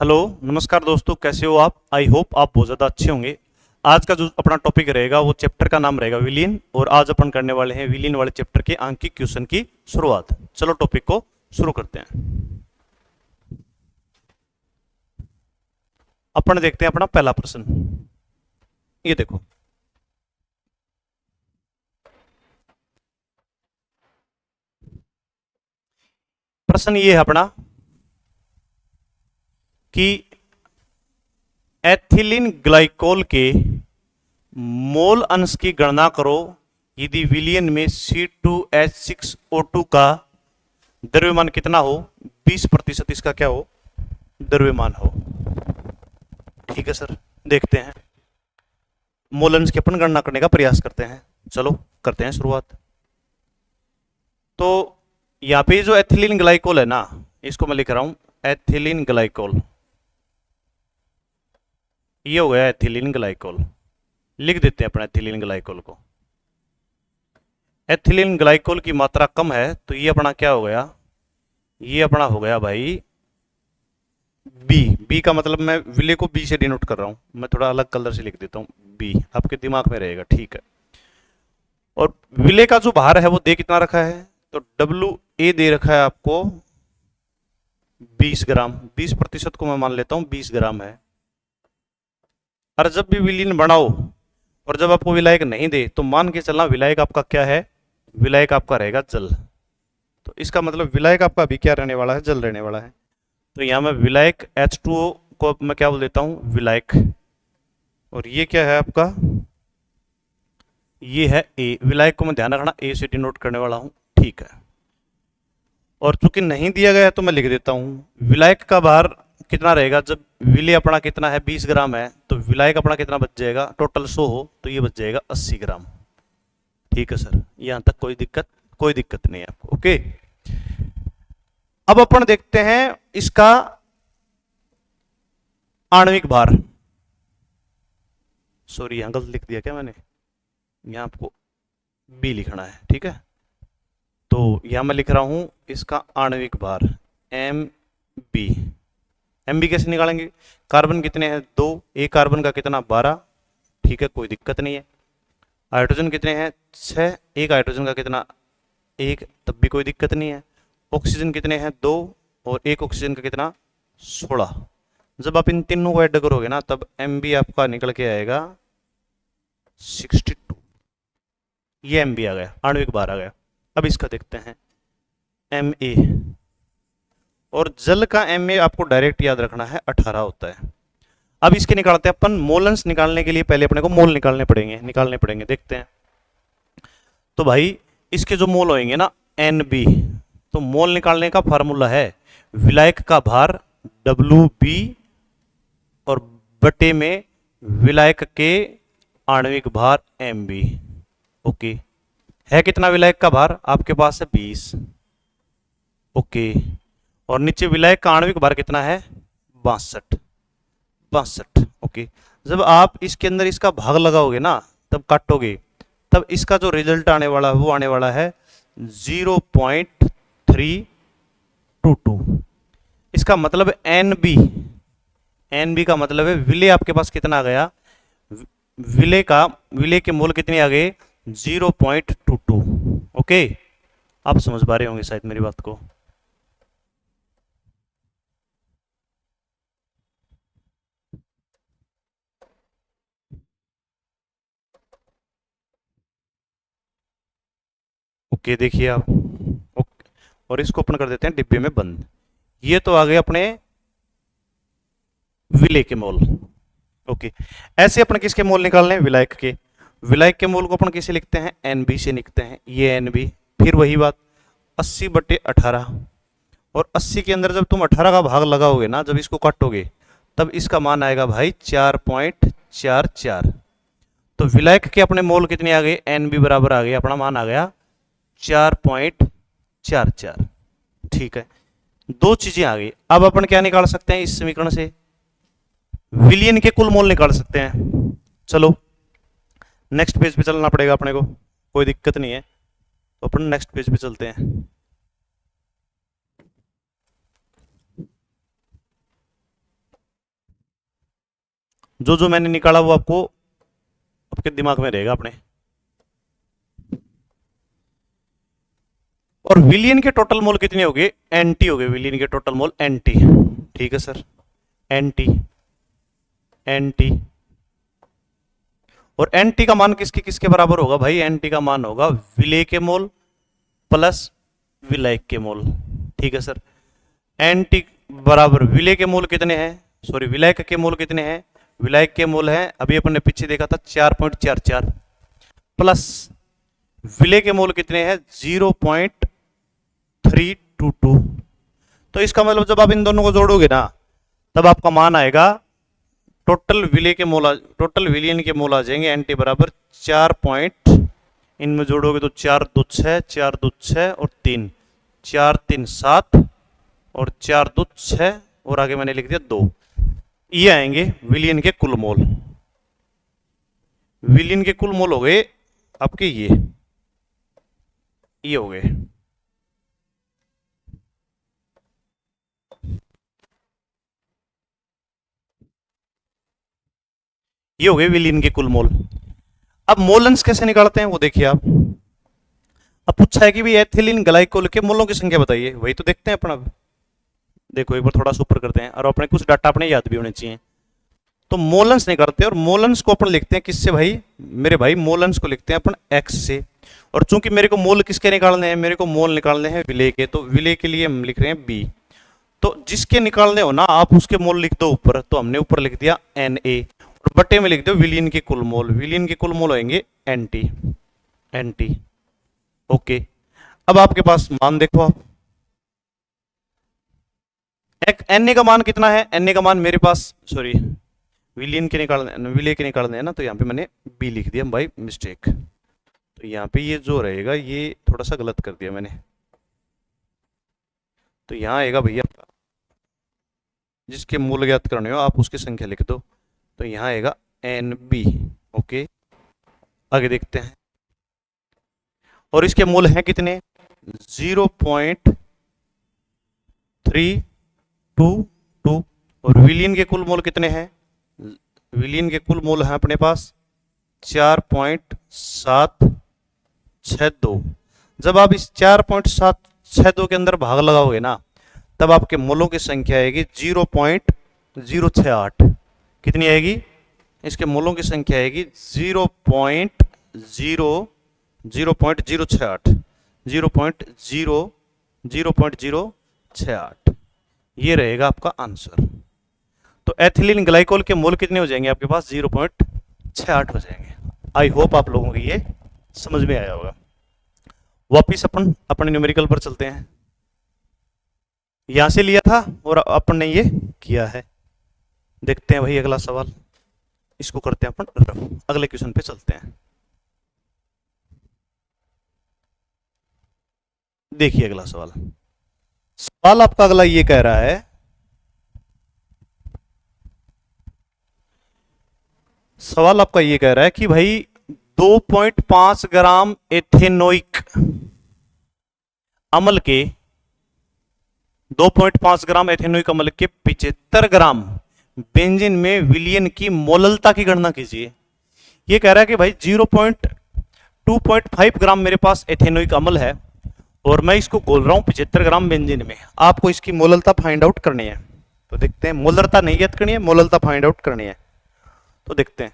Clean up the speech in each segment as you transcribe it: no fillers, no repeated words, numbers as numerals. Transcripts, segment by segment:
Hello नमस्कार दोस्तों, कैसे हो आप। आई होप आप बहुत ज़्यादा अच्छे होंगे। आज का जो अपना टॉपिक रहेगा वो चैप्टर का नाम रहेगा विलीन, और आज अपन करने वाले हैं विलीन वाले चैप्टर के अंकित क्वेश्चन की शुरुआत। चलो टॉपिक को शुरू करते हैं। अपन देखते हैं अपना पहला प्रश्न। ये देखो, प्रश्न ये है अपना कि एथिलीन ग्लाइकोल के मोल अंश की गणना करो यदि विलियन में C2H6O2 का द्रव्यमान कितना हो, 20% इसका क्या हो, द्रव्यमान हो। ठीक है सर, देखते हैं। मोल अंश की अपन गणना करने का प्रयास करते हैं। चलो करते हैं शुरुआत। तो यहाँ पे जो एथिलीन ग्लाइकोल है ना, इसको मैं लिख रहा हूं एथिलीन ग्लाइकोल। ये हो गया एथिलीन ग्लाइकोल। लिख देते हैं अपना एथिलीन ग्लाइकोल को। एथिलीन ग्लाइकोल की मात्रा कम है तो ये अपना क्या हो गया, ये अपना हो गया भाई बी। बी का मतलब मैं विले को बी से डिनोट कर रहा हूं, मैं थोड़ा अलग कलर से लिख देता हूं बी, आपके दिमाग में रहेगा। ठीक है। और विले का जो भार है वो दे कितना रखा है, तो डब्ल्यू ए दे रखा है आपको 20 ग्राम। 20% को मैं मान लेता हूं 20 ग्राम है। और जब भी विलीन बनाओ और जब आपको विलायक नहीं दे तो मान के चलना विलायक आपका क्या है, विलायक आपका रहेगा जल। तो इसका मतलब विलायक आपका भी क्या रहने वाला है, जल रहने वाला है। तो यहां मैं विलायक H2O को मैं क्या बोल देता हूं, विलायक। और ये क्या है आपका, ये है ए। विलायक को मैं ध्यान रखना ए से डिनोट करने वाला हूं। ठीक है। और चूंकि नहीं दिया गया है तो मैं लिख देता हूं विलायक का भार कितना रहेगा, जब विलय अपना कितना है 20 ग्राम है, तो विलायक अपना कितना बच जाएगा, टोटल 100 हो तो ये बच जाएगा 80 ग्राम। ठीक है सर, यहां तक कोई दिक्कत नहीं है आपको। ओके। अब अपन देखते हैं इसका आणविक भार। सॉरी, यहां गलत लिख दिया क्या मैंने, यहां आपको बी लिखना है। ठीक है। तो यहां मैं लिख रहा हूं इसका आणविक भार एम बी। एम बी कैसे निकालेंगे, कार्बन कितने हैं 2, एक कार्बन का कितना 12। ठीक है, कोई दिक्कत नहीं है। हाइड्रोजन कितने हैं 6, एक हाइड्रोजन का कितना 1, तब भी कोई दिक्कत नहीं है। ऑक्सीजन कितने हैं 2, और एक ऑक्सीजन का कितना 16। जब आप इन तीनों को ऐड करोगे ना तब एम बी आपका निकल के आएगा 62। ये एम बी आ गया, आणविक भार आ गया। अब इसका देखते हैं एम ए। और जल का एम ए आपको डायरेक्ट याद रखना है 18 होता है। अब इसके निकालते हैं अपन। मोलंस निकालने के लिए पहले अपने को मोल निकालने पड़ेंगे। देखते हैं। तो भाई इसके जो मोल होंगे ना एन बी, तो मोल निकालने का फार्मूला है विलायक का भार डब्ल्यू बी और बटे में विलायक के आणविक भार एम बी। ओके। है कितना विलायक का भार आपके पास है 20। ओके। और नीचे विलायक का आणविक भार कितना है 62। 62। ओके। जब आप इसके अंदर इसका भाग लगाओगे ना, तब काटोगे, तब इसका जो रिजल्ट आने वाला है वो आने वाला है 0.322। इसका मतलब एन बी, एन बी का मतलब है विले आपके पास कितना आ गया, विले के मोल कितने आ गए 0.22। ओके। आप समझ पा रहे होंगे शायद मेरी बात को। ओके, देखिए आप। ओके। और इसको अपन कर देते हैं डिब्बे में बंद। ये तो आ गए अपने विले के मोल। ओके। ऐसे अपन किसके मोल निकालने हैं, विलायक के। विलायक के मोल को अपन किसे लिखते हैं, एन बी से लिखते हैं। ये एन बी। फिर वही बात 80/18। और 80 के अंदर जब तुम 18 का भाग लगाओगे ना, जब इसको काटोगे, तब इसका मान आएगा भाई 4.44। तो विलायक के अपने मोल कितने आ गए, एन बी बराबर आ गए, अपना मान आ गया 4.44। ठीक है। दो चीजें आ गई। अब अपन क्या निकाल सकते हैं इस समीकरण से, विलियन के कुल मोल निकाल सकते हैं। चलो नेक्स्ट पेज पे चलना पड़ेगा अपने को, कोई दिक्कत नहीं है। तो अपन नेक्स्ट पेज पे चलते हैं। जो जो मैंने निकाला वो आपको आपके दिमाग में रहेगा अपने। और विलियन के टोटल मोल कितने हो गए? एनटी हो गए विलियन के टोटल मोल, एनटी। ठीक है सर, एनटी एनटी। और एनटी का मान किसके किसके बराबर होगा भाई? एनटी का मान होगा विलेय के मोल प्लस विलायक के मोल। ठीक है सर, एनटी बराबर विलेय के मोल कितने हैं, सॉरी विलायक के मोल कितने हैं? विलायक के मोल हैं अभी अपन ने पीछे देखा था 4.44 प्लस विलेय के मोल कितने हैं? 0.322। तो इसका मतलब जब आप इन दोनों को जोड़ोगे ना तब आपका मान आएगा टोटल विलेय के मोल, टोटल विलियन के मोल आ जाएंगे एनटी बराबर 4 पॉइंट, इनमें जोड़ोगे तो 4 2 6, 4 2 6 और 3, 4 3 7 और 4 2 6 और आगे मैंने लिख दिया 2। ये आएंगे विलियन के कुल मोल। विलियन के कुल मोल हो गए आपके ये हो गए। ये हो गए विलियन के कुल मोल। अब मोलन्स कैसे निकालते हैं वो देखिए आप। अब पूछा है कि भी एथिलीन ग्लाइकोल के मोलों की संख्या बताइए, वही तो देखते हैं अपन। अब देखो एक बार थोड़ा सुपर करते हैं और अपने कुछ डाटा अपने याद भी होने चाहिए। तो मोलन्स निकालते हैं और मोलन्स को अपन लिखते हैं किससे भाई? मेरे भाई मोलन्स को लिखते हैं अपन एक्स से। और चूंकि मेरे को मोल किसके निकालने हैं? मेरे को मोल निकालने हैं विलेय के, तो विलेय के लिए हम लिख रहे हैं बी। तो जिसके निकालने हो ना आप उसके मोल लिख दो ऊपर, तो हमने ऊपर लिख दिया एन ए और बट्टे में लिख दो विलियन के कुल मोल। विलियन के कुल मोल होंगे एनटी एनटी। ओके, अब आपके पास मान देखो आप, एन ए का मान कितना है? एन ए का मान मेरे पास, सॉरी विलियन के निकालने, विलेय के निकालने हैं ना, तो यहाँ पे मैंने बी लिख दिया बाई मिस्टेक। तो यहाँ पे ये जो रहेगा ये थोड़ा सा गलत कर दिया मैंने। तो यहाँ आएगा भैया जिसके मूल ज्ञात करने हो आप उसकी संख्या लिख दो, तो यहाँ आएगा एन बी। ओके, आगे देखते हैं। और इसके मूल हैं कितने? 0.322। और विलियन के कुल मूल कितने हैं? विलियन के कुल मूल हैं अपने पास 4.762। जब आप इस 4.762 के अंदर भाग लगाओगे ना तब आपके मोलों की संख्या आएगी 0.068। कितनी आएगी? इसके मोलों की संख्या आएगी 0.068। ये रहेगा आपका आंसर। तो एथिलीन ग्लाइकोल के मोल कितने हो जाएंगे आपके पास? 0.68 हो जाएंगे। आई होप आप लोगों को ये समझ में आया होगा। वापिस अपन अपने न्यूमेरिकल पर चलते हैं। यहां से लिया था और अपन ने ये किया है। देखते हैं भाई अगला सवाल, इसको करते हैं अपन रफ। अगले क्वेश्चन पे चलते हैं। देखिए अगला सवाल, सवाल आपका अगला ये कह रहा है, सवाल आपका ये कह रहा है कि भाई 2.5 ग्राम एथेनोइक अम्ल के 2.5 ग्राम एथेनोइक अम्ल के 75 ग्राम बेंजीन में विलियन की मोललता की गणना कीजिए। ये कह रहा है कि भाई 2.5 ग्राम मेरे पास एथेनोइक अम्ल है और मैं इसको घोल रहा हूं 75 ग्राम बेंजीन में। आपको इसकी मोललता फाइंड आउट करनी है। तो देखते हैं, मोललता नहीं ज्ञात करनी है, मोललता फाइंड आउट करनी है। तो देखते हैं,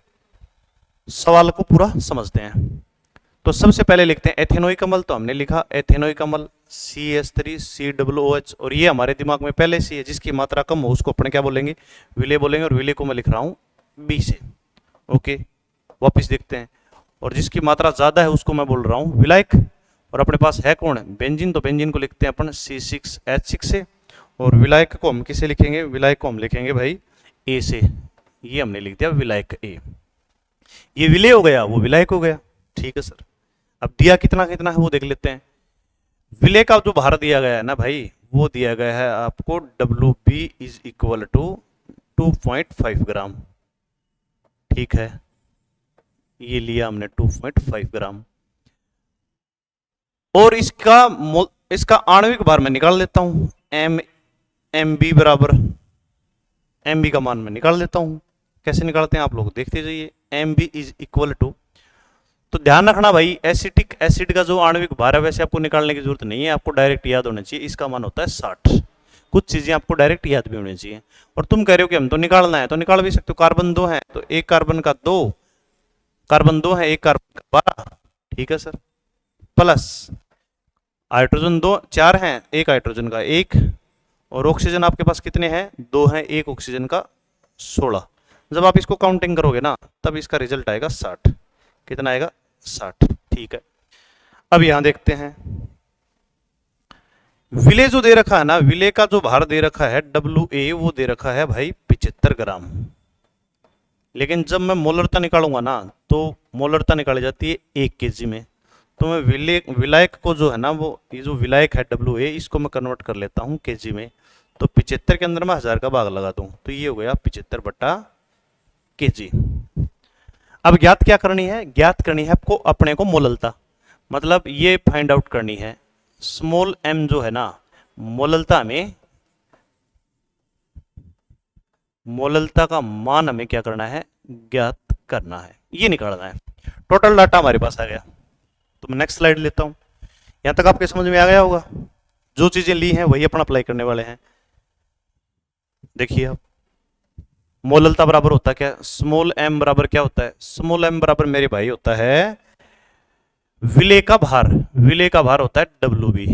सवाल को पूरा समझते हैं। तो सबसे पहले लिखते हैं एथेनोइक अम्ल। तो हमने लिखा एथेनोइक अम्ल CH3COOH, और ये हमारे दिमाग में पहले से है, जिसकी मात्रा कम हो उसको अपने क्या बोलेंगे? विलेय बोलेंगे। और विलेय को मैं लिख रहा हूं बी से। ओके, वापिस देखते हैं। और जिसकी मात्रा ज्यादा है उसको मैं बोल रहा हूं विलायक। और अपने पास है कौन? बेंजीन। तो बेंजीन को लिखते हैं अपन C6H6 से। और विलायक को हम किसे लिखेंगे? विलायक को हम लिखेंगे भाई ए से। ये हमने लिख दिया विलायक ए। ये विलेय हो गया, वो विलायक हो गया। ठीक है सर, अब दिया कितना कितना है वो देख लेते हैं। विलेय का जो भार दिया गया है ना भाई, वो दिया गया है आपको WB इज इक्वल टू 2.5 ग्राम। ठीक है, ये लिया हमने 2.5 ग्राम। और इसका आणविक भार मैं निकाल लेता हूं। MB बराबर, MB का मान मैं निकाल लेता हूं। कैसे निकालते हैं आप लोग देखते जाइए। M B is equal to, तो ध्यान रखना भाई एसिटिक एसिड का जो आणविक भार है वैसे आपको निकालने की जरूरत नहीं है, आपको डायरेक्ट याद होना चाहिए। इसका मान होता है 60। कुछ चीजें आपको डायरेक्ट याद भी होनी चाहिए। और तुम कह रहे हो कि हम तो निकालना है, तो निकाल भी सकते हो। कार्बन 2 है तो एक कार्बन का 2, कार्बन 2 है एक कार्बन का 12, ठीक है सर। प्लस हाइड्रोजन 2 4 हैं, एक हाइड्रोजन का 1, और ऑक्सीजन आपके पास कितने हैं 2 हैं, एक ऑक्सीजन का 16। जब आप इसको काउंटिंग करोगे ना तब इसका रिजल्ट आएगा 60। कितना आएगा 60, ठीक है। अब यहां देखते हैं विले जो दे रखा है ना, विले का जो भार दे रखा है WA वो दे रखा है भाई 75 ग्राम। लेकिन जब मैं मोलरता निकालूंगा ना तो मोलरता निकाली जाती है 1 kg में। तो मैं विलायक को जो है ना वो ये जो विलायक है WA इसको मैं कन्वर्ट कर लेता हूँ kg में। तो 75 के अंदर मैं 1000 का भाग लगा दूं तो ये हो गया 75/kg। अब ज्ञात क्या करनी है, ज्ञात करनी है आपको अपने को मोललता, मतलब ये फाइंड आउट करनी है स्मॉल m जो है ना मोललता में, मोललता का मान हमें क्या करना है ज्ञात करना है, ये निकालना है। टोटल डाटा हमारे पास आ गया। तो मैं नेक्स्ट स्लाइड लेता हूं। यहां तक आपके समझ में आ गया होगा, जो चीजें ली हैं वही अपना अप्लाई करने वाले हैं। देखिए आप मोललता बराबर होता क्या, स्मॉल m बराबर क्या होता है, स्मॉल m बराबर मेरे भाई होता है विलेय का भार, विलेय का भार होता है WB,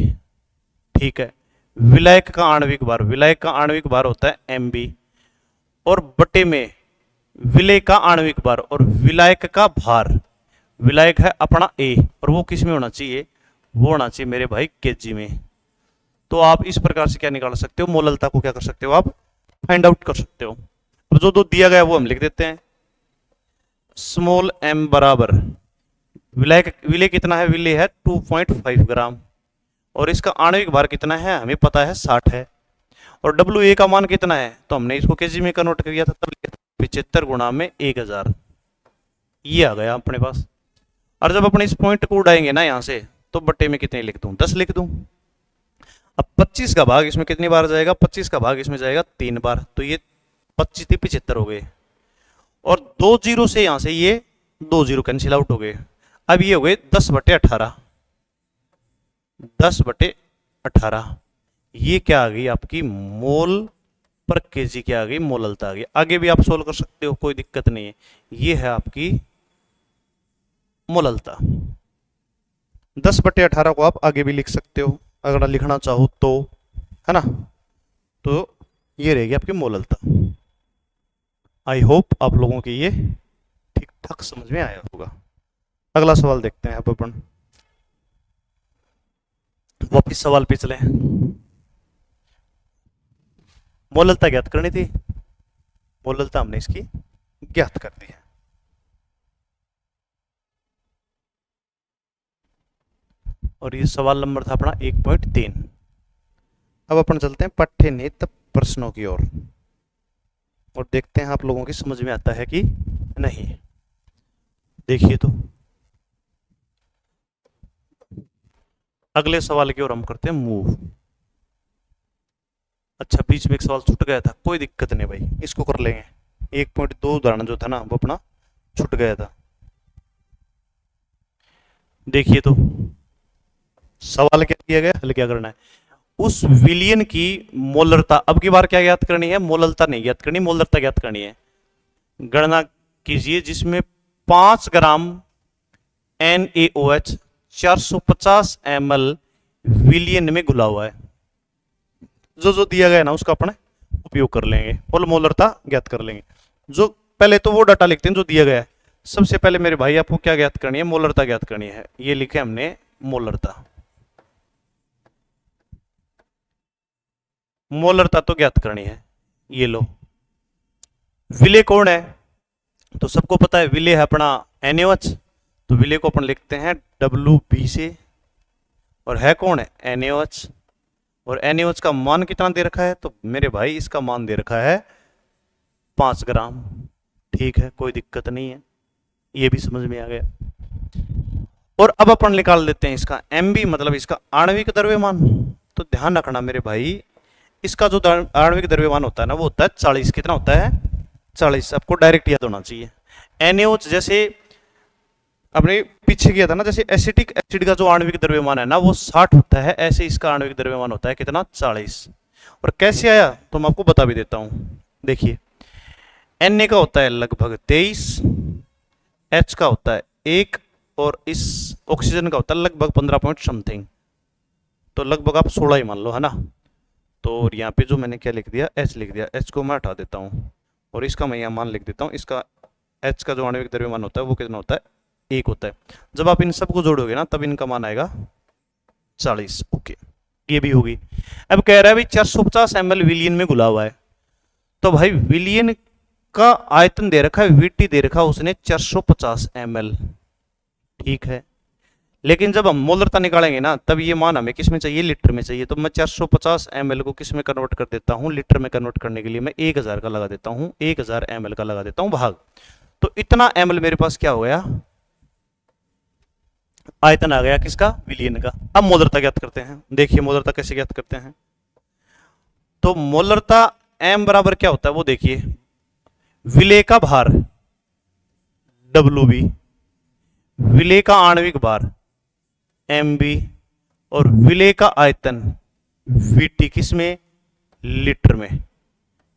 ठीक है। विलायक का आणविक भार, विलायक का आणविक भार होता है MB, और बटे में विलेय का आणविक भार और विलायक का भार, विलायक है अपना A और वो किस में होना चाहिए, वो होना चाहिए मेरे भाई kg में। तो आप इस प्रकार से क्या निकाल सकते हो, मोललता को क्या कर सकते हो आप फाइंड आउट कर सकते हो। और जो दो दिया गया वो हम लिख देते हैं। स्मॉल m बराबर विलेय कितना है, विलेय है 2.5 ग्राम, और इसका आणविक भार कितना है हमें पता है 60 है, और WA का मान कितना है तो हमने इसको kg में कन्वर्ट कर दिया था, तब 75 गुणा में 1000, ये आ गया अपने पास। और जब अपने इस पॉइंट को उड़ाएंगे ना यहां से तो बट्टे में कितने लिख दूं 10 लिख दूं। अब 25 का भाग इसमें कितनी बार जाएगा, 25 का भाग इसमें जाएगा 3 बार, तो ये 25 थी 75 हो गए, और 2 जीरो से यहां से ये 2 जीरो कैंसिल आउट हो गए। अब ये हो गए 10/18, 10/18, ये क्या आ गई आपकी मोल पर kg क्या आ गई, मोललता आ गई। आगे भी आप सोल्व कर सकते हो, कोई दिक्कत नहीं है। ये है आपकी मोललता। 10/18 को आप आगे भी लिख सकते हो अगर लिखना चाहो तो, है ना। तो ये रहेगी आपकी मोललता। आई होप आप लोगों की ये ठीक ठाक समझ में आया होगा। अगला सवाल देखते हैं अब अपन, वापिस सवाल पे चले। मोललता ज्ञात करनी थी, मोललता हमने इसकी ज्ञात कर दी है। और ये सवाल नंबर था अपना 1.3। अब अपन चलते हैं पाठ्यनिहित प्रश्नों की ओर और देखते हैं आप लोगों की समझ में आता है कि नहीं। देखिए तो अगले सवाल की ओर हम करते हैं मूव। अच्छा बीच में एक सवाल छूट गया था, कोई दिक्कत नहीं भाई, इसको कर लेंगे। 1.2 उदाहरण जो था ना वो अपना छूट गया था। देखिए तो सवाल क्या दिया गया, हल क्या करना है। उस विलियन की मोलरता, अब की बार क्या ज्ञात करनी है, मोलरता नहीं ज्ञात करनी, मोलरता ज्ञात करनी है। गणना कीजिए जिसमें 5 ग्राम NaOH 450 ml विलियन में घुला हुआ है। जो जो दिया गया ना उसका अपने उपयोग कर लेंगे और मोलरता ज्ञात कर लेंगे। जो पहले तो वो डाटा लिखते हैं जो दिया गया है। सबसे पहले मेरे भाई आपको क्या ज्ञात करनी है, मोलरता ज्ञात करनी है। ये लिखे हमने मोलरता, मोलरता तो ज्ञात करनी है। ये लो विलेय कौन है, तो सबको पता है विलेय है अपना NaOH, तो विलेय को अपन लिखते हैं WB से, और है कौन है NaOH, और NaOH का मान कितना दे रखा है, तो मेरे भाई इसका मान दे रखा है 5 ग्राम। ठीक है कोई दिक्कत नहीं है, ये भी समझ में आ गया। और अब अपन निकाल लेते हैं इसका MB मतलब इसका आणविक द्रव्यमान। तो ध्यान रखना मेरे भाई, इसका जो आणविक द्रव्यमान होता है ना वो होता है 40, कितना होता है 40 आपको डायरेक्ट याद होना चाहिए। NaOH जैसे अपने पीछे किया था ना, जैसे एसिटिक एसिड का जो आणविक द्रव्यमान है ना वो 60 होता है, ऐसे इसका आणविक द्रव्यमान होता है कितना 40। और कैसे आया तो मैं आपको बता भी देता हूं। देखिए Na का होता है लगभग 23, H का होता है 1 और इस ऑक्सीजन का होता है लगभग 15 पॉइंट समथिंग, तो लगभग आप 16 ही मान लो, है ना। तो यहाँ पे जो मैंने क्या लिख दिया H लिख दिया, H को मैं हटा देता हूँ और इसका मैं यहाँ मान लिख देता हूँ। इसका H का जो आणविक द्रव्यमान होता है वो कितना होता है 1 होता है। जब आप इन सबको जोड़ोगे ना तब इनका मान आएगा 40। ओके ये भी होगी। अब कह रहा है भाई 450 ml विलियन में घुला हुआ है, तो भाई विलियन का आयतन दे रखा है, वीटी दे रखा है उसने 450 ml, ठीक है। लेकिन जब हम मोलरता निकालेंगे ना तब ये मान हमें किस में चाहिए, लीटर में चाहिए। तो मैं 450 ml को किस में कन्वर्ट कर देता हूँ, लीटर में कन्वर्ट करने के लिए मैं 1000 का लगा देता हूँ, 1000 ml का लगा देता हूँ भाग। तो इतना ml मेरे पास क्या हो गया, आयतन आ गया किसका, विलियन का। अब मोलरता ज्ञात करते हैं। देखिए मोलरता कैसे ज्ञात करते हैं। तो मोलरता m बराबर क्या होता है वो देखिए, विलेय का भार WB, विलेय का आणविक भार MB और विलेय का आयतन VT किस में, लीटर में।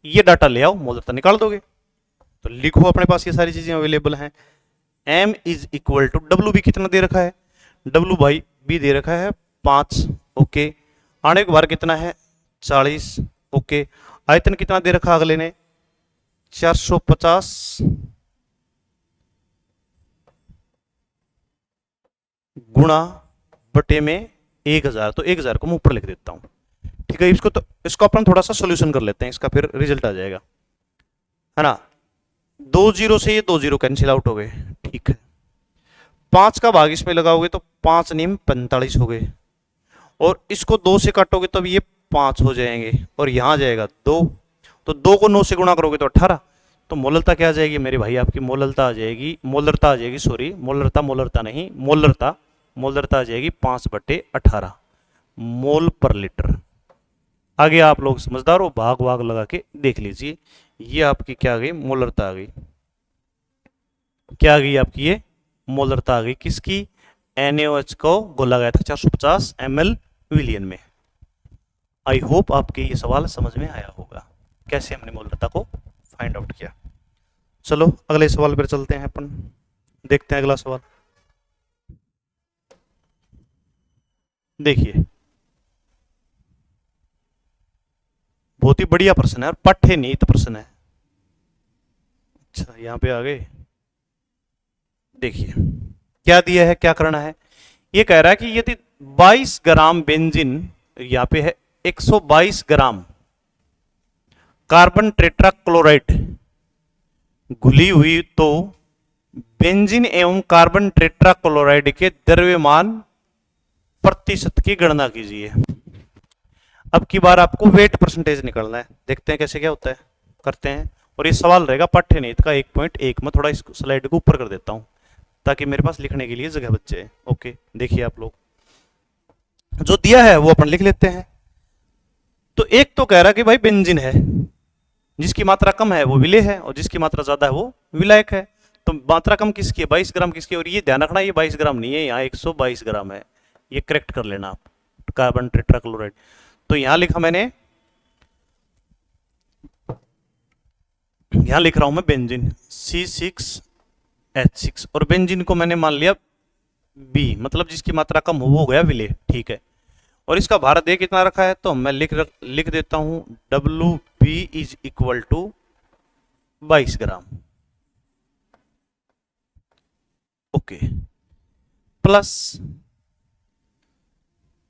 ये डाटा ले आओ, मोलरता निकाल दोगे। तो लिखो अपने पास ये सारी चीजें अवेलेबल हैं। M is equal to WB कितना दे रखा है, W बाई B दे रखा है 5, ओके। आणविक भार कितना है 40, ओके। आयतन कितना दे रखा अगले ने 450 गुणा बटे में 1000, तो 1000 को मैं ऊपर लिख देता हूं, ठीक है। इसको अपन थोड़ा सा सोल्यूशन कर लेते हैं, इसका फिर रिजल्ट आ जाएगा, है ना। 2 जीरो से ये 2 जीरो कैंसिल आउट हो गए, ठीक है। 5 का भाग इसमें लगाओगे तो 5 नीम 45 हो गए, और इसको 2 से काटोगे तब ये 5 हो जाएंगे, और यहां जाएगा 2, तो 2 को 9 से गुणा करोगे तो 18। तो मोलरता क्या आ जाएगी मेरे भाई, आपकी मोलरता आ जाएगी, सॉरी मोलरता नहीं, मोलरता आ जाएगी 5/18 मोल पर लीटर। आगे आप लोग समझदार हो, भाग भाग लगा के देख लीजिए। ये आपकी क्या आ गई, मोलरता आ गई। क्या आ गई आपकी, ये मोलरता आ गई किसकी, NaOH को घोला गया था 450 ml विलियन में। आई होप आपके ये सवाल समझ में आया होगा, कैसे हमने मोलरता को फाइंड आउट किया। चलो अगले सवाल पर चलते हैं अपन, देखते हैं अगला सवाल। देखिए बहुत ही बढ़िया प्रश्न है और पाठ्य नीति प्रश्न है। अच्छा यहां पे आ गए, देखिए क्या दिया है, क्या करना है। ये कह रहा है कि यदि 22 ग्राम बेंजीन, यहां पे है 122 ग्राम कार्बन टेट्राक्लोराइड घुली हुई, तो बेंजीन एवं कार्बन टेट्राक्लोराइड के द्रव्यमान प्रतिशत की गणना कीजिए। अब की बार आपको वेट परसेंटेज निकालना है, देखते हैं कैसे क्या होता है, करते हैं। और ये सवाल रहेगा पाठ्यनीति का 1.1। मैं थोड़ा इस स्लाइड को ऊपर कर देता हूं ताकि मेरे पास लिखने के लिए जगह बच जाए। ओके देखिए आप लोग, जो दिया है वो अपन लिख लेते हैं। तो एक तो कह रहा कि भाई बेंजीन है, जिसकी मात्रा कम है वो विलेय है, और जिसकी मात्रा ज्यादा है वो विलायक है। तो मात्रा कम किसकी है, 22 ग्राम किसकी। और ये ध्यान रखना ये 22 ग्राम नहीं है, यहाँ 122 ग्राम है, ये करेक्ट कर लेना आप, कार्बन टेट्राक्लोराइड। तो यहां लिखा मैंने, यहां लिख रहा हूं मैं बेंजीन C6H6, और बेंजीन को मैंने मान लिया B, मतलब जिसकी मात्रा कम हो वो हो गया विलेय, ठीक है। और इसका भार दे कितना रखा है, तो मैं लिख देता हूं WB is equal to 22 gram, okay, plus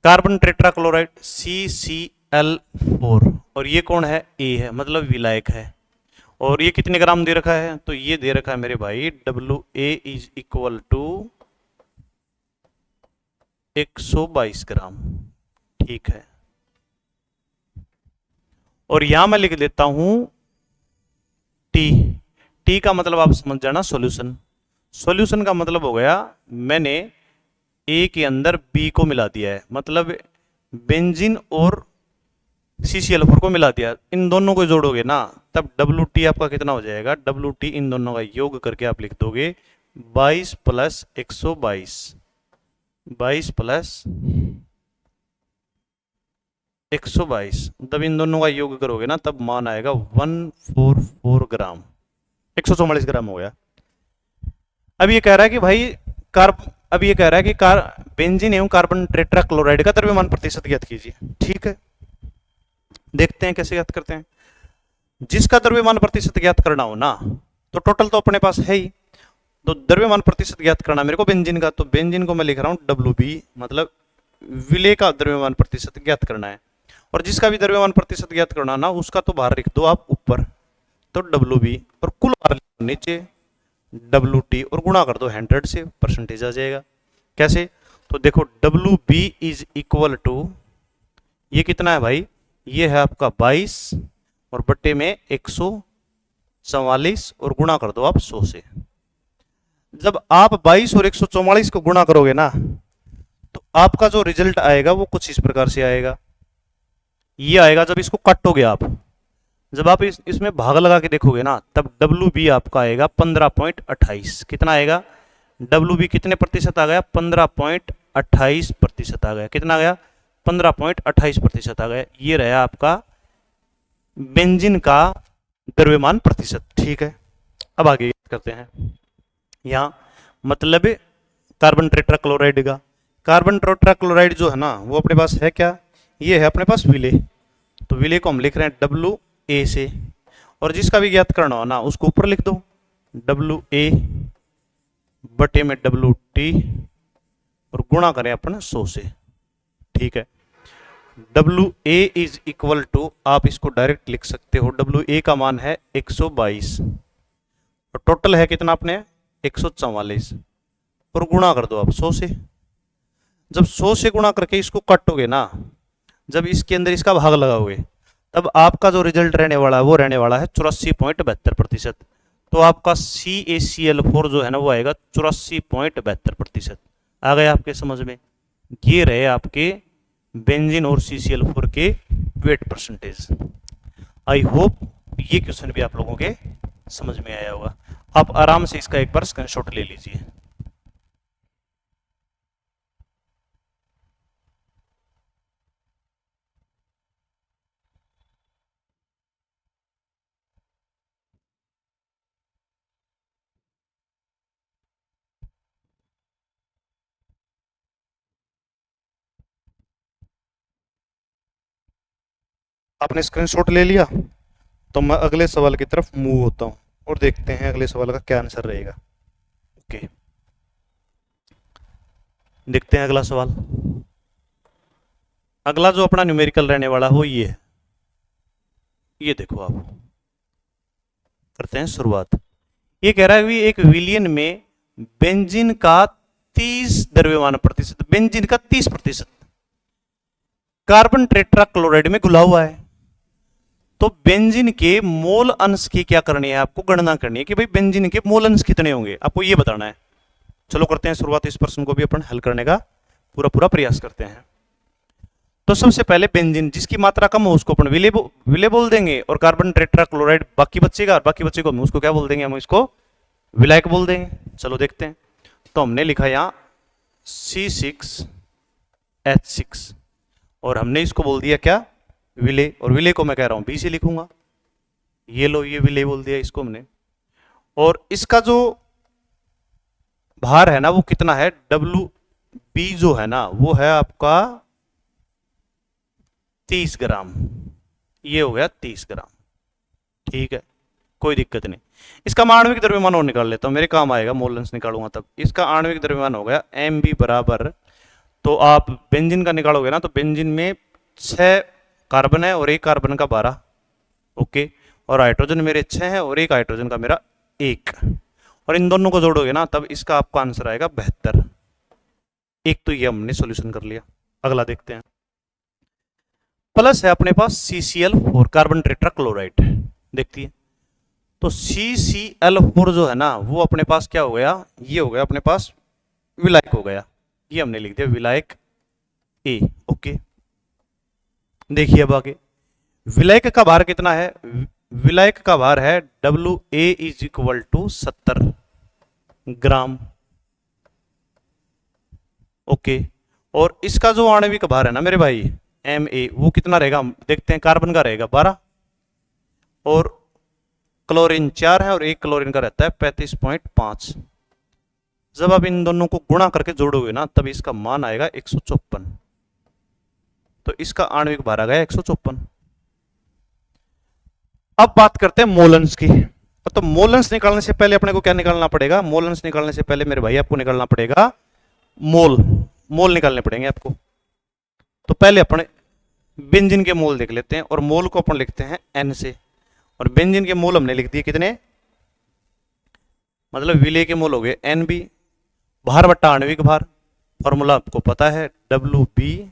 carbon tetrachloride CCl4, और ये कौन है, A है, मतलब विलायक है। और ये कितने ग्राम दे रखा है, तो ये दे रखा है मेरे भाई WA इज इक्वल टू 122 ग्राम, ठीक है। और यहां मैं लिख देता हूं T का मतलब आप समझ जाना सॉल्यूशन। सॉल्यूशन का मतलब हो गया मैंने A के अंदर B को मिला दिया है, मतलब बेंजीन और CCl4 को मिला दिया। इन दोनों को जोड़ोगे ना तब डब्ल्यू टी आपका कितना हो जाएगा, डब्ल्यू टी इन दोनों का योग करके आप लिख दोगे 22 प्लस 122, 22 प्लस 122, तब इन दोनों का योग करोगे ना तब मान आएगा 144 ग्राम, 144 ग्राम हो गया। अब ये कह रहा है कि भाई अब ये कह रहा है कि बेंजीन एवं कार्बन टेट्राक्लोराइड का द्रव्यमान प्रतिशत ज्ञात कीजिए। ठीक है, देखते हैं कैसे ज्ञात करते हैं। जिसका द्रव्यमान प्रतिशत ज्ञात करना हो ना, तो टोटल तो अपने पास है ही, तो द्रव्यमान प्रतिशत ज्ञात करना मेरे को बेंजीन का, तो बेंजीन को मैं लिख रहा हूं डब्ल्यू बी, मतलब विलेय का द्रव्यमान प्रतिशत ज्ञात करना है। और जिसका भी द्रव्यमान प्रतिशत ज्ञात करना ना, उसका तो बाहर लिख दो आप ऊपर, तो डब्ल्यू बी, और कुल बाहर नीचे डब्ल्यू टी, और गुणा कर दो 100 से, परसेंटेज आ जाएगा। कैसे, तो देखो W B is equal to, ये कितना है भाई, ये है आपका 22 और बट्टे में 144 और गुणा कर दो आप 100 से। जब आप 22 और 144 को गुणा करोगे ना, तो आपका जो रिजल्ट आएगा वो कुछ इस प्रकार से आएगा। ये आएगा जब इसको काटोगे आप, जब आप इसमें भाग लगा के देखोगे ना, तब डब्ल्यू बी आपका आएगा 15.28। कितना आएगा, डब्ल्यू बी कितने प्रतिशत आ गया, 15.28% आ गया। कितना आ गया, 15.28% आ गया। ये रहा आपका बेंजीन का द्रव्यमान प्रतिशत। ठीक है, अब आगे करते हैं। यहाँ मतलब कार्बन टेट्राक्लोराइड का, कार्बन टेट्राक्लोराइड जो है ना, वो अपने पास है क्या, ये है अपने पास विलेय, तो विलेय को हम लिख रहे हैं डब्ल्यू ए से, और जिसका भी ज्ञात करना हो ना उसको ऊपर लिख दो, डब्ल्यू ए बटे में डब्ल्यू टी, और गुणा करें अपन 100 से। ठीक है, W A is equal to, आप इसको डायरेक्ट लिख सकते हो, डब्ल्यू ए का मान है 122 और टोटल है कितना अपने 144, और गुणा कर दो आप 100 से। जब 100 से गुणा करके इसको काटोगे ना, जब इसके अंदर इसका भाग लगाओगे, तब आपका जो रिजल्ट रहने वाला है वो रहने वाला है 84.72%। तो आपका CaCl4 जो है ना वो आएगा 84.72%। आ गए आपके समझ में। ये रहे आपके बेंजीन और CCl4 के वेट परसेंटेज। आई होप ये क्वेश्चन भी आप लोगों के समझ में आया होगा। आप आराम से इसका एक बार स्क्रीनशॉट ले लीजिए। आपने स्क्रीनशॉट ले लिया, तो मैं अगले सवाल की तरफ मूव होता हूं और देखते हैं अगले सवाल का क्या आंसर रहेगा। ओके, देखते हैं अगला सवाल। अगला जो अपना न्यूमेरिकल रहने वाला हो ये देखो, आप करते हैं शुरुआत। ये कह रहा है कि एक विलियन में बेंजीन का 30 द्रव्यमान प्रतिशत, बेंजीन का 30% कार्बन टेट्राक्लोराइड में घुला हुआ है। तो बेंजीन के मोल अंश की क्या करनी है, आपको गणना करनी है कि भाई बेंजीन के मोल अंश कितने होंगे, आपको ये बताना है। चलो करते हैं शुरुआत, इस प्रश्न को भी अपन हल करने का पूरा प्रयास करते हैं। तो सबसे पहले बेंजीन जिसकी मात्रा कम हो उसको अपन विलेय बोल देंगे, और कार्बन टेट्राक्लोराइड बाकी बचेगा, और बाकी बच्चे को हम उसको क्या बोल देंगे, हम इसको विलायक बोल देंगे। चलो देखते हैं। तो हमने लिखा यहां C6H6 और हमने इसको बोल दिया क्या, विलेय, और विलेय को मैं कह रहा हूं बी से लिखूंगा। ये लो, ये विलेय बोल दिया इसको हमने। और इसका जो भार है ना वो कितना है, डब्ल्यू बी जो है ना वो है आपका 30 ग्राम। ये हो गया 30 ग्राम। ठीक है, कोई दिक्कत नहीं। इसका आणविक द्रव्यमान और निकाल लेता हूं, मेरे काम आएगा, मोल अंश निकालूंगा तब। इसका आणविक द्रव्यमान हो गया Mb बराबर, तो आप बेंजीन का निकालोगे ना, तो बेंजीन में 6 कार्बन है और एक कार्बन का 12। ओके, और हाइड्रोजन मेरे 6 है और एक हाइड्रोजन का मेरा 1, और इन दोनों को जोड़ोगे ना तब इसका आपका आंसर आएगा 72। एक तो ये हमने सॉल्यूशन कर लिया। अगला देखते हैं। प्लस है अपने पास CCl4 कार्बन टेट्राक्लोराइड, देखती है। तो CCl4 जो है ना वो अपने पास क्या हो गया, ये हो गया अपने पास विलायक हो गया। ये हमने लिख दिया विलायक ए। ओके, देखिए अब आगे विलायक का भार कितना है, विलायक का भार है WA is equal to 70 gram. Okay, और इसका जो आणविक भार है ना मेरे भाई MA, वो कितना रहेगा देखते हैं। कार्बन का रहेगा 12 और क्लोरीन 4 है और एक क्लोरीन का रहता है 35.5। जब आप इन दोनों को गुणा करके जोड़ोगे ना तब इसका मान आएगा 154। तो इसका आणविक भार आ गया 154। अब बात करते हैं मोलन्स की। तो मोलन्स निकालने से पहले अपने को क्या निकालना पड़ेगा? मोलन्स निकालने से पहले मेरे भाई आपको निकालना पड़ेगा मोल। मोल निकालने पड़ेंगे आपको। तो पहले अपने बेंजीन के मोल देख लेते हैं और मोल को अपन लिखते हैं N से। और बेंजीन के मोल हमने लिख दिए कितने, मतलब विलेय के मोल हो गए NB। भार बट्टा आणविक भार, फॉर्मूला आपको पता है WB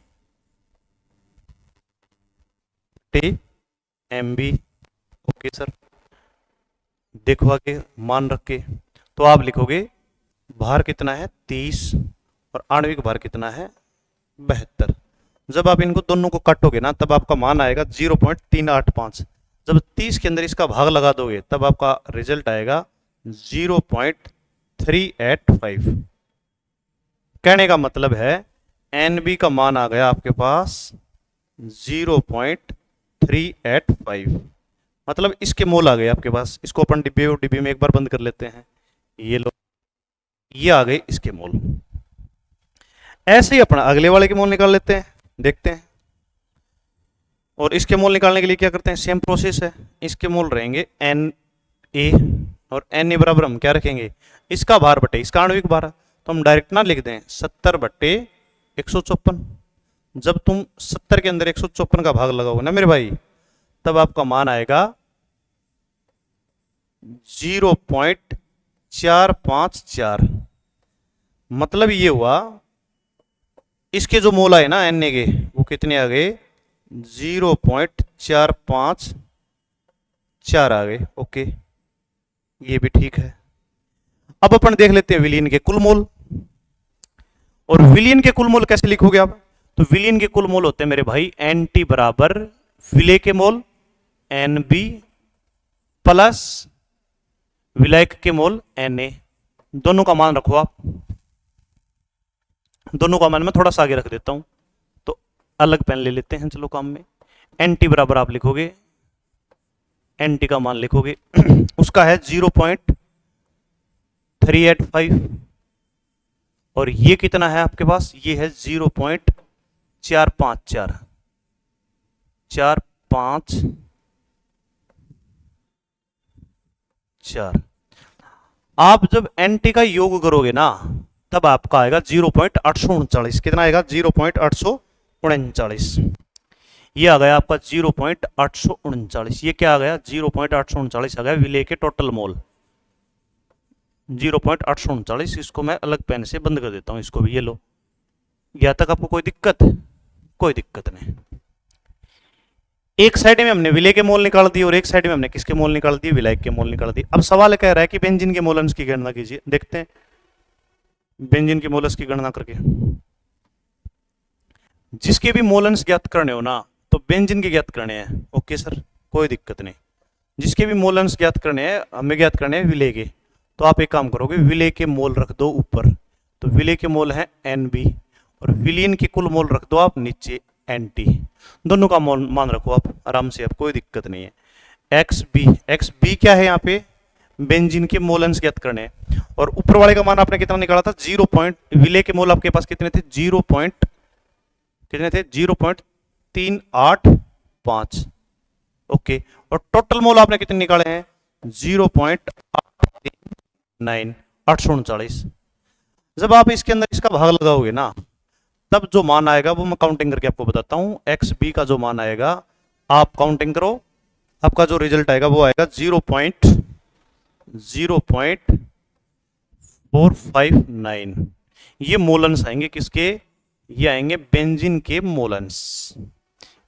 MB। ओके सर, देखो आगे मान रख के तो आप लिखोगे भार कितना है 30 और आणविक भार कितना है 72। जब आप इनको दोनों को काटोगे ना तब आपका मान आएगा 0.385। जब 30 के अंदर इसका भाग लगा दोगे तब आपका रिजल्ट आएगा 0.385। कहने का मतलब है NB का मान आ गया आपके पास 0.385, मतलब इसके मोल आ गए आपके पास। इसको अपन डिब्बे में एक बार बंद कर लेते हैं। ये लो, ये आ गए इसके मोल। ऐसे ही अपना अगले वाले के मोल निकाल लेते हैं, देखते हैं। और इसके मोल निकालने के लिए क्या करते हैं, सेम प्रोसेस है। इसके मोल रहेंगे Na और Na बराबर हम क्या रखेंगे, इसका भार बटे इसका आणविक भार। तो हम डायरेक्ट ना लिख दें 70 बटे 154। जब तुम 70 के अंदर 154 का भाग लगाओगे ना मेरे भाई तब आपका मान आएगा 0.454। मतलब ये हुआ इसके जो मोल आए ना Na के वो कितने आ गए 0.454 आ गए। ओके, ये भी ठीक है। अब अपन देख लेते हैं विलीन के कुल मोल। और विलीन के कुल मोल कैसे लिखोगे आप? तो विलीन के कुल मोल होते हैं मेरे भाई NT बराबर विलेय के मोल NB प्लस विलायक के मोल Na। दोनों का मान रखो आप। दोनों का मान मैं थोड़ा सा आगे रख देता हूं, तो अलग पेन ले लेते हैं चलो काम में। NT बराबर आप लिखोगे, NT का मान लिखोगे उसका है 0.385 और ये कितना है आपके पास, ये है 0.454। आप जब NT का योग करोगे ना तब आपका आएगा 0.839। कितना आएगा 0.839। ये आ गया आपका 0.839। ये क्या आ गया 0.839 आ गया विलेय के टोटल मोल 0.839। इसको मैं अलग पेन से बंद कर देता हूं, इसको भी। ये लो, यहां तक आपको कोई दिक्कत? कोई दिक्कत नहीं। एक साइड में हमने विलेय के मोल निकाल दिए और एक साइड में हमने किसके मोल निकाल दिए, विलायक के मोल निकाल दिए। अब सवाल कह रहा है कि बेंजीन के मोलन्स की गणना कीजिए। देखते हैं बेंजीन के मोलस की गणना करके। जिसके भी मोलन्स ज्ञात करने हो ना तो बेंजीन के ज्ञात करने हैं। ओके सर, कोई दिक्कत नहीं। जिसके भी मोलन्स ज्ञात करने हैं, हमें ज्ञात करने हैं विलेय के, तो आप एक काम करोगे विलेय के मोल रख दो ऊपर। तो विलेय के मोल है NB और विलीन के कुल मोल रख दो आप नीचे NT। दोनों का मोल मान रखो आप आराम से, अब कोई दिक्कत नहीं है। XB क्या है यहाँ पे, बेंजीन के मोलन्स ज्ञात करने हैं। और ऊपर वाले का मान आपने कितना निकाला था, 0 पॉइंट। विलेय के मोल आपके पास कितने थे, 0.385। ओके, और टोटल मोल आपने कितने निकाले हैं 0.839। जब आप इसके अंदर इसका भाग लगाओगे ना तब जो मान आएगा वो मैं काउंटिंग करके आपको बताता हूं। XB का जो मान आएगा आप काउंटिंग करो, आपका जो रिजल्ट आएगा वो आएगा 0.459। ये मोलन्स आएंगे किसके, ये आएंगे बेंजीन के मोलन्स।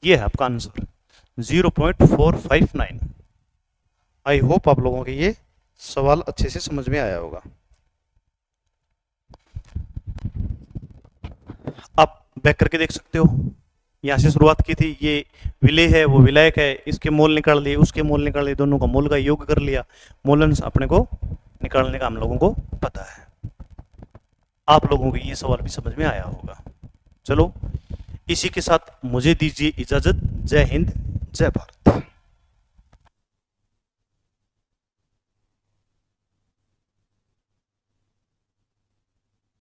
ये है आपका आंसर 0.459। आई होप आप लोगों के ये सवाल अच्छे से समझ में आया होगा। आप बैक करके देख सकते हो। यहाँ से शुरुआत की थी, ये विलेय है वो विलायक है, इसके मोल निकाल लिए, उसके मोल निकाल लिए, दोनों का मोल का योग कर लिया, मोलंश अपने को निकालने का हम लोगों को पता है। आप लोगों को ये सवाल भी समझ में आया होगा। चलो इसी के साथ मुझे दीजिए इजाजत। जय हिंद, जय भारत।